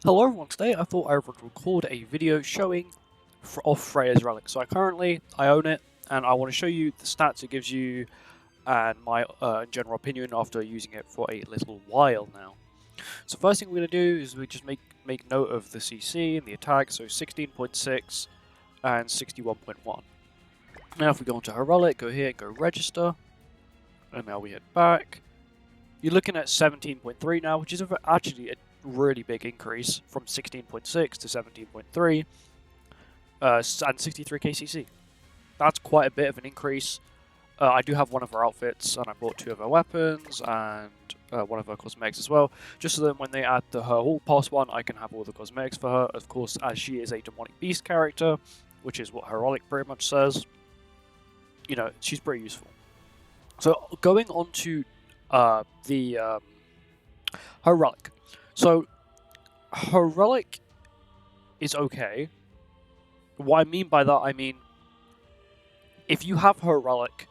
Hello everyone, today I thought I would record a video showing off Freyja'S Relic. So I own it, and I want to show you the stats it gives you and my general opinion after using it for a little while now. So first thing we're going to do is we just make note of the CC and the attack, so 16.6 and 61.1. Now if we go into her relic, go here and go register, and now we head back. You're looking at 17.3 now, which is actually a really big increase from 16.6 to 17.3 and 63 KCC. That's quite a bit of an increase. I do have one of her outfits, and I bought two of her weapons and one of her cosmetics as well, just so that when they add her Hall Pass one, I can have all the cosmetics for her. Of course, as she is a demonic beast character, which is what her Relic pretty much says, you know, she's pretty useful. So going on to her Relic. So, her Relic is okay. What I mean by that, I mean, if you have her Relic,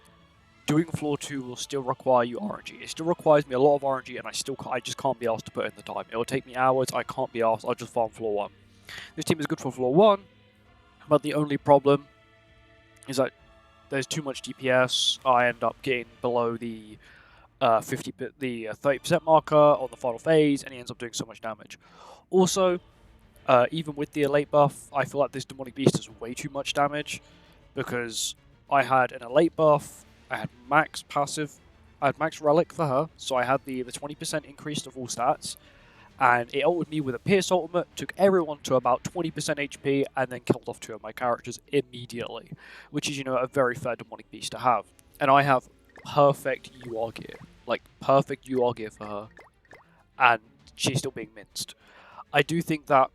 doing floor 2 will still require you RNG. It still requires me a lot of RNG, and I just can't be asked to put in the time. It will take me hours, I can't be asked, I'll just farm floor 1. This team is good for floor 1, but the only problem is that there's too much DPS. I end up getting below the 30% marker on the final phase, and he ends up doing so much damage. Also, even with the Elate buff, I feel like this Demonic Beast does way too much damage, because I had an Elate buff, I had max passive, I had max Relic for her, so I had the 20% increase of all stats, and it ulted me with a Pierce ultimate, took everyone to about 20% HP, and then killed off 2 of my characters immediately, which is, you know, a very fair Demonic Beast to have. And I have perfect UR gear, like perfect UR gear for her, and she's still being minced. I do think that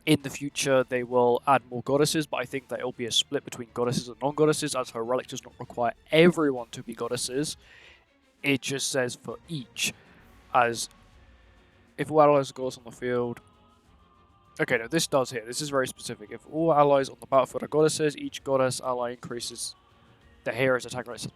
in the future they will add more goddesses, but I think that it'll be a split between goddesses and non-goddesses, as her Relic does not require everyone to be goddesses. It just says for each, as if all allies are goddess on the field. Okay, no, this does here. This is very specific. If all allies on the battlefield are goddesses, each goddess ally increases the hero's attack rate.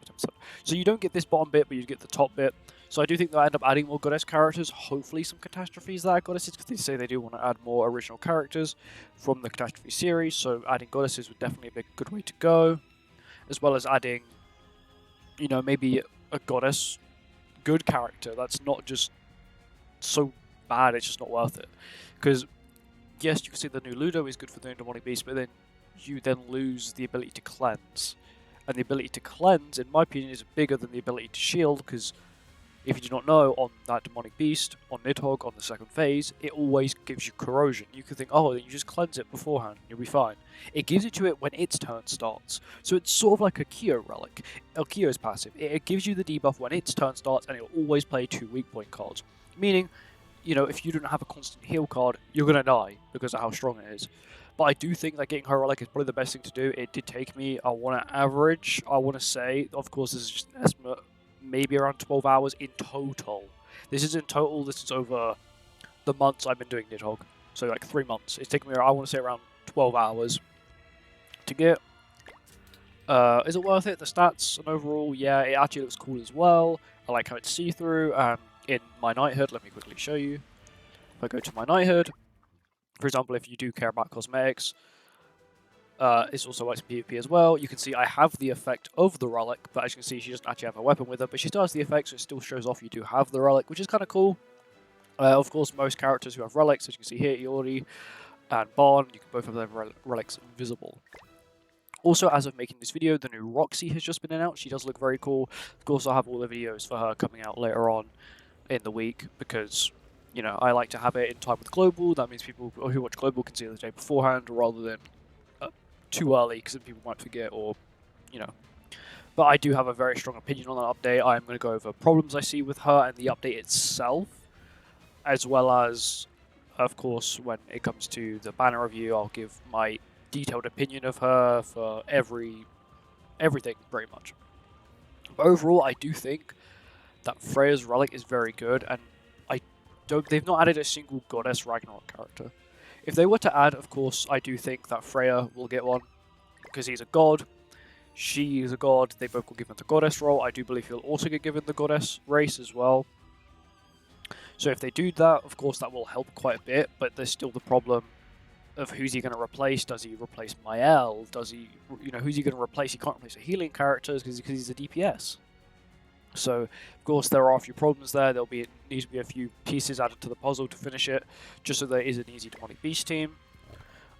So you don't get this bottom bit, but you get the top bit. So I do think they'll end up adding more goddess characters. Hopefully some catastrophes that are goddesses, because they say they do want to add more original characters from the catastrophe series. So adding goddesses would definitely be a good way to go, as well as adding, you know, maybe a goddess good character that's not just so bad it's just not worth it. Because yes, you can see the new Ludo is good for the demonic beast, but then you lose the ability to cleanse. And the ability to cleanse, in my opinion, is bigger than the ability to shield, because if you do not know, on that demonic beast, on Nidhogg, on the second phase, it always gives you corrosion. You can think, oh, then you just cleanse it beforehand, and you'll be fine. It gives it to it when its turn starts. So it's sort of like a Kyo relic. Kyo's passive. It gives you the debuff when its turn starts, and it will always play 2 weak point cards. Meaning, you know, if you don't have a constant heal card, you're going to die because of how strong it is. But I do think that getting her Relic is probably the best thing to do. It did take me, I want to say, of course this is just an estimate, maybe around 12 hours in total. This is in total, this is over the months I've been doing Nidhogg. So like 3 months. It's taken me, I want to say, around 12 hours to get. Is it worth it? The stats and overall, yeah, it actually looks cool as well. I like how it's see-through. In my knighthood, let me quickly show you. If I go to my knighthood, for example, if you do care about cosmetics, this also works in PvP as well. You can see I have the effect of the Relic, but as you can see, she doesn't actually have a weapon with her, but she still has the effect, so it still shows off you do have the Relic, which is kind of cool. Of course, most characters who have Relics, as you can see here, Iori and Barn, you can both have their Relics invisible. Also, as of making this video, the new Roxy has just been announced. She does look very cool. Of course, I'll have all the videos for her coming out later on in the week, because, you know, I like to have it in time with Global. That means people who watch Global can see it the day beforehand, rather than too early, because then people might forget, or, you know. But I do have a very strong opinion on that update. I am going to go over problems I see with her and the update itself, as well as, of course, when it comes to the banner review, I'll give my detailed opinion of her for everything, pretty much. But overall, I do think that Freyja'S Relic is very good, and they've not added a single Goddess Ragnarok character. If they were to add, of course, I do think that Freyja will get one, because he's a god, she is a god, they both will give him the Goddess role. I do believe he'll also get given the Goddess race as well. So if they do that, of course that will help quite a bit, but there's still the problem of who's he going to replace. Does he replace Mael? Does he, who's he going to replace? He can't replace a healing character because he's a DPS. So, of course, there are a few problems there. Needs to be a few pieces added to the puzzle to finish it, just so there is an easy Demonic Beast team.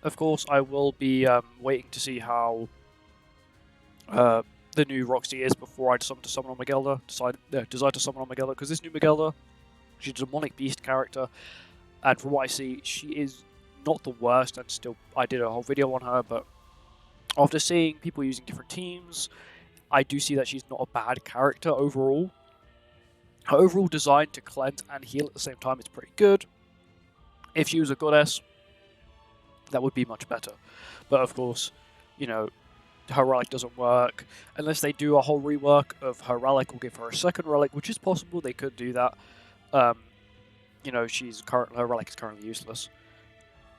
Of course, I will be waiting to see how the new Roxy is before I decide to summon on Magelda. Decide to summon on Magelda, because this new Magelda, she's a Demonic Beast character, and from what I see, she is not the worst. And still, I did a whole video on her, but after seeing people using different teams, I do see that she's not a bad character overall. Her overall design to cleanse and heal at the same time is pretty good. If she was a goddess, that would be much better. But of course, her relic doesn't work. Unless they do a whole rework of her relic or give her a second relic, which is possible, they could do that. Her relic is currently useless.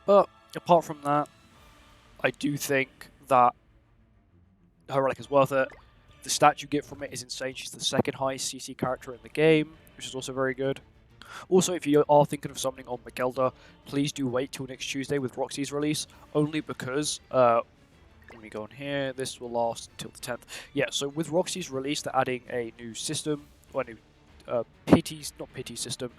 But apart from that, I do think that her relic is worth it. The stat you get from it is insane. She's the second highest CC character in the game, which is also very good. Also, if you are thinking of summoning on Magelda, please do wait till next Tuesday with Roxy's release, only because, let me go on here, this will last until the 10th. Yeah, so with Roxy's release, they're adding a new system, or a new not pity system,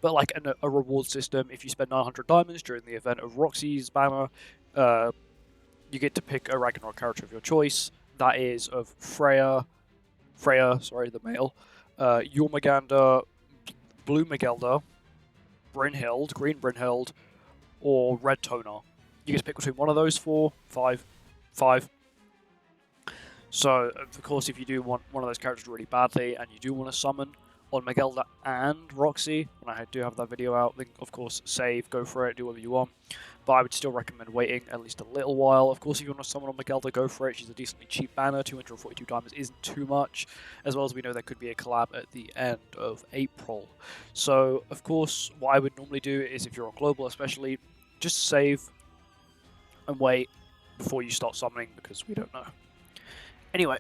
but like a reward system. If you spend 900 diamonds during the event of Roxy's banner, you get to pick a Ragnarok character of your choice. That is of Freyja, the male, Jormungandr, Blue Magelda, Brynhild, Green Brynhild, or Red Toner. You get to pick between one of those five. So, of course, if you do want one of those characters really badly, and you do want to summon on Magelda and Roxy, and I do have that video out, then of course save, go for it, do whatever you want. But I would still recommend waiting at least a little while. Of course, if you want to summon on Magelda, go for it. She's a decently cheap banner. 242 diamonds isn't too much. As well as we know there could be a collab at the end of April. So, of course, what I would normally do is, if you're on Global especially, just save and wait before you start summoning, because we don't know. Anyway,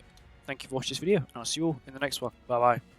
thank you for watching this video, and I'll see you all in the next one. Bye-bye.